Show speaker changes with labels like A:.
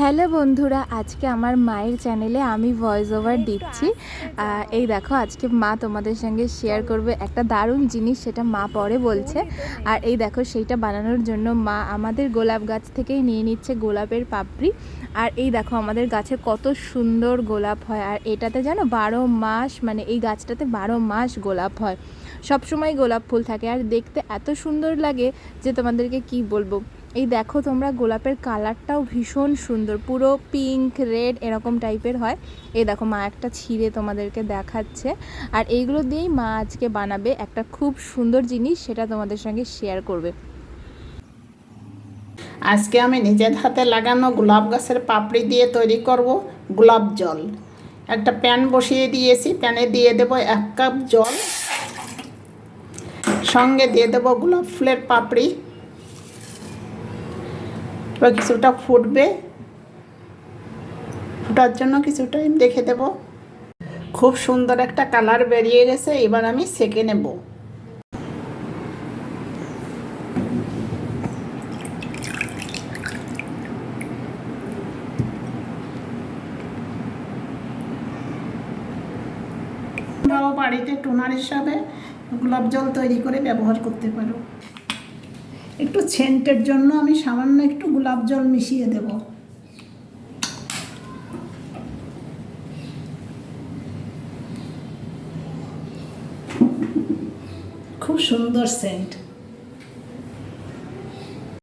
A: Hello বন্ধুরা, আজকে আমার মায়ের চ্যানেলে আমি ভয়েস ওভার দিচ্ছি। এই দেখো, আজকে মা তোমাদের সঙ্গে শেয়ার করবে একটা দারুণ জিনিস, সেটা মা পরে বলছে। আর এই দেখো, সেইটা বানানোর জন্য মা আমাদের গোলাপ গাছ থেকেই নিয়ে নিচ্ছে গোলাপের পাপড়ি। আর এই দেখো, আমাদের গাছে কত সুন্দর গোলাপ হয়। আর এটাতে জানো 12 মাস, মানে এই গাছটাতে 12 মাস গোলাপ হয়, সব সময় গোলাপ ফুল থাকে। আর দেখতে এত সুন্দর লাগে যে তোমাদেরকে কি বলবো। এই দেখো তোমরা, গোলাপের কালারটাও ভীষণ সুন্দর, পুরো পিঙ্ক রেড এরকম টাইপের হয়। এই দেখো, মা একটা ছিঁড়ে তোমাদেরকে দেখাচ্ছে। আর এইগুলো দিয়েই মা আজকে বানাবে একটা খুব সুন্দর জিনিস, সেটা তোমাদের সঙ্গে শেয়ার করবে।
B: আজকে আমি নিজের হাতে লাগানো গোলাপ গাছের পাপড়ি দিয়ে তৈরি করব গোলাপ জল। একটা প্যান বসিয়ে দিয়েছি, প্যানে দিয়ে দেব 1 কাপ জল, সঙ্গে দিয়ে দেব গোলাপ ফুলের পাপড়ি। এবার কিছুটা ফুটবে, ফোটার জন্য কিছু টাইম রেখে দেব। খুব সুন্দর একটা কালার বেরিয়ে গেছে, এবার আমি সেঁকে নেব। তোমরাও বাড়িতে টোনার হিসাবে গোলাপ জল তৈরি করে ব্যবহার করতে পারো। একটু সেন্টের জন্য আমি সামান্য একটু গোলাপ জল মিশিয়ে দেব। খুব সুন্দর সেন্ট।